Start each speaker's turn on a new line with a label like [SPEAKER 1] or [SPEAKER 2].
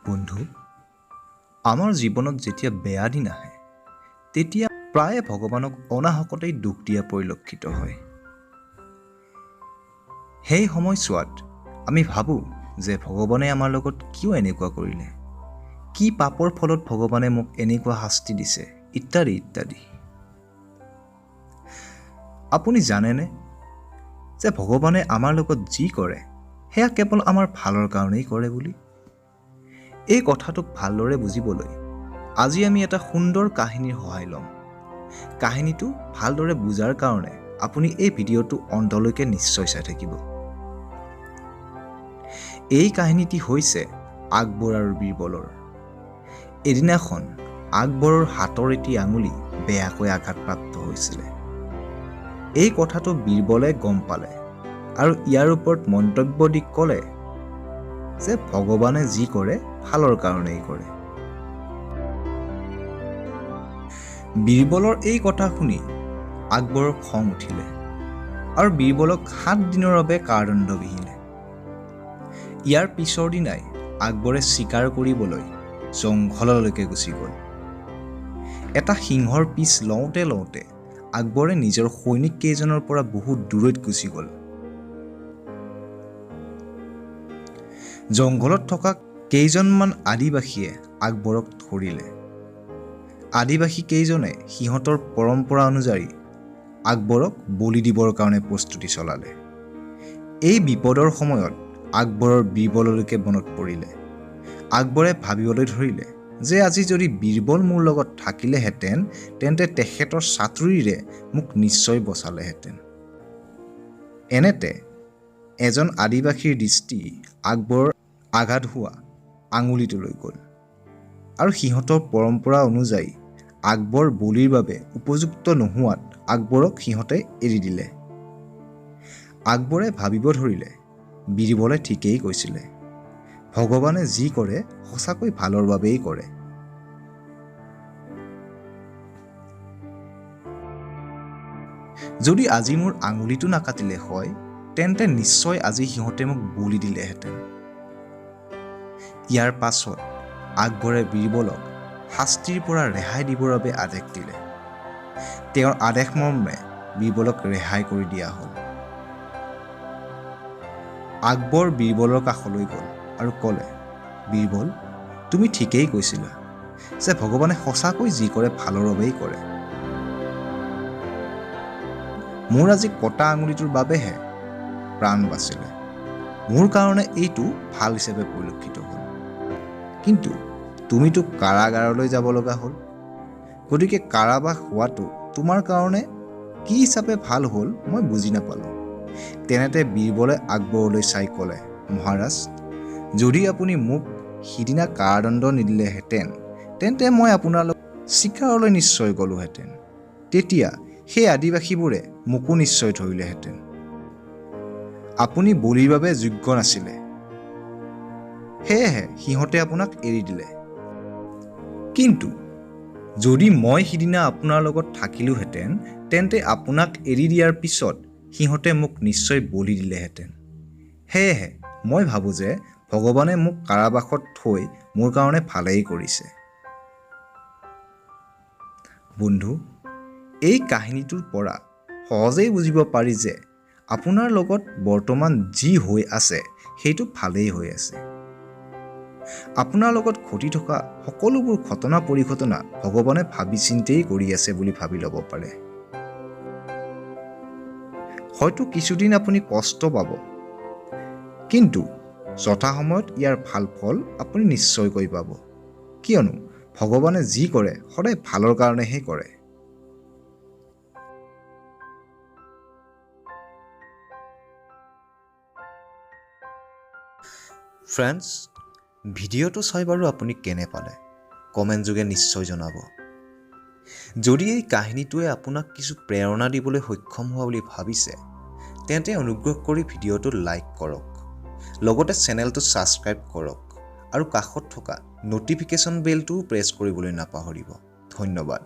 [SPEAKER 1] বন্ধু, আমাৰ জীৱনত যেতিয়া বেয়া দিন আহে তেতিয়া প্ৰায়ে ভগৱানক অনাহকতেই দুখ দিয়া পৰিলক্ষিত হয়। সেই সময়ছোৱাত আমি ভাবোঁ যে ভগৱানে আমাৰ লগত কিয় এনেকুৱা কৰিলে, কি পাপৰ ফলত ভগৱানে মোক এনেকুৱা শাস্তি দিছে, ইত্যাদি ইত্যাদি। আপুনি জানেনে যে ভগৱানে আমাৰ লগত যি কৰে সেয়া কেৱল আমাৰ ভালৰ কাৰণেই কৰে বুলি? এই কথাটোক ভালদৰে বুজিবলৈ আজি আমি এটা সুন্দৰ কাহিনীৰ সহায় ল'ম। কাহিনীটো ভালদৰে বুজাৰ কাৰণে আপুনি এই ভিডিঅ'টো অন্তলৈকে নিশ্চয় চাই থাকিব। এই কাহিনীটি হৈছে আকবৰ আৰু বীৰবলৰ। এদিনাখন আকবৰৰ হাতৰ এটি আঙুলি বেয়াকৈ আঘাতপ্ৰাপ্ত হৈছিলে। এই কথাটো বীৰবলে গম পালে আৰু ইয়াৰ ওপৰত মন্তব্য দি ক'লে যে ভগৱানে যি কৰে ভালৰ কাৰণেই কৰে। বীৰবলৰ এই কথা শুনি আকবৰৰ খং উঠিলে আৰু বীৰবলক 7 দিনৰ বাবে কাৰাদণ্ড বিহিলে। ইয়াৰ পিছৰ দিনাই আকবৰে চিকাৰ কৰিবলৈ জংঘললৈকে গুচি গ'ল। এটা সিংহৰ পিছ লওঁতে লওঁতে আকবৰে নিজৰ সৈনিক কেইজনৰ পৰা বহুত দূৰৈত গুচি গ'ল। জংঘলত থকা কেইজনমান আদিবাসীয়ে আকবৰক ধৰিলে। আদিবাসী কেইজনে সিহঁতৰ পৰম্পৰা অনুযায়ী আকবৰক বলি দিবৰ কাৰণে প্ৰস্তুতি চলালে। এই বিপদৰ সময়ত আকবৰৰ বীৰবললৈকে মনত পৰিলে। আকবৰে ভাবিবলৈ ধৰিলে যে আজি যদি বীৰবল মোৰ লগত থাকিলেহেঁতেন তেন্তে তেখেতৰ চাতুৰিৰে মোক নিশ্চয় বচালেহেঁতেন। এনেতে এজন আদিবাসীৰ দৃষ্টি আকবৰৰ আঘাত হোৱা আঙুলিটোলৈ গ'ল আৰু সিহঁতৰ পৰম্পৰা অনুযায়ী আকবৰ বলিৰ বাবে উপযুক্ত নোহোৱাত আকবৰক সিহঁতে এৰি দিলে। আকবৰে ভাবিব ধৰিলে বীৰবলে ঠিকেই কৈছিলে, ভগৱানে যি কৰে সঁচাকৈ ভালৰ বাবেই কৰে। যদি আজি মোৰ আঙুলিটো নাকাটিলে হয় তেন্তে নিশ্চয় আজি সিহঁতে মোক বলি দিলেহেঁতেন। ইয়াৰ পাছত আকবৰে বীৰবলক শাস্তিৰ পৰা ৰেহাই দিবৰ বাবে আদেশ দিলে। তেওঁৰ আদেশ মৰ্মে বীৰবলক ৰেহাই কৰি দিয়া হ'ল। আকবৰ বীৰবলৰ কাষলৈ গ'ল আৰু ক'লে, বীৰবল, তুমি ঠিকেই কৈছিলা যে ভগৱানে সঁচাকৈ যি কৰে ভালৰ বাবেই কৰে। মোৰ আজি কটা আঙুলিটোৰ বাবেহে প্ৰাণ বাচিলে। মোৰ কাৰণে এইটো ভাল হিচাপে পৰিলক্ষিত হ'ল। কিন্তু তুমিতো কাৰাগাৰলৈ যাব লগা হ'ল। গতিকে কাৰাবাস হোৱাটো তোমাৰ কাৰণে কি হিচাপে ভাল হ'ল মই বুজি নাপালোঁ। তেনেতে বীৰবলে আকবৰলৈ চাই ক'লে, মহাৰাজ, যদি আপুনি মোক সিদিনা কাৰাদণ্ড নিদিলেহেঁতেন তেন্তে মই আপোনাৰ লগত চিকাৰলৈ নিশ্চয় গ'লোহেঁতেন। তেতিয়া সেই আদিবাসীবোৰে মোকো নিশ্চয় ধৰিলেহেঁতেন। আপুনি বলিৰ বাবে যোগ্য নাছিলে, সেয়েহে সিহঁতে আপোনাক এৰি দিলে। কিন্তু যদি মই সিদিনা আপোনাৰ লগত থাকিলোহেঁতেন তেন্তে আপোনাক এৰি দিয়াৰ পিছত সিহঁতে মোক নিশ্চয় বলি দিলেহেঁতেন। সেয়েহে মই ভাবোঁ যে ভগৱানে মোক কাৰাবাসত থৈ মোৰ কাৰণে ভালেই কৰিছে। বন্ধু, এই কাহিনীটোৰ পৰা সহজেই বুজিব পাৰি যে আপোনাৰ লগত বৰ্তমান যি হৈ আছে সেইটো ভালেই হৈ আছে। আপোনাৰ লগত ঘটি থকা সকলোবোৰ ঘটনা পৰিঘটনা ভগৱানে ভাবি চিন্তিয়েই কৰি আছে বুলি ভাবি ল'ব পাৰে। হয়তো কিছুদিন আপুনি কষ্ট পাব, কিন্তু যথাসময়ত ইয়াৰ ভাল ফল আপুনি নিশ্চয়কৈ পাব। কিয়নো ভগৱানে যি কৰে সদায় ভালৰ কাৰণেহে কৰে। ফ্ৰেণ্ডছ, ভিডিঅ'টো চাই বাৰু আপুনি কেনে পালে কমেণ্ট যোগে নিশ্চয় জনাব। যদি এই কাহিনীটোৱে আপোনাক কিছু প্ৰেৰণা দিবলৈ সক্ষম হোৱা বুলি ভাবিছে তেন্তে অনুগ্ৰহ কৰি ভিডিঅ'টো লাইক কৰক, লগতে চেনেলটো ছাবস্ক্ৰাইব কৰক আৰু কাষত থকা ন'টিফিকেশ্যন বেলটোও প্ৰেছ কৰিবলৈ নাপাহৰিব। ধন্যবাদ।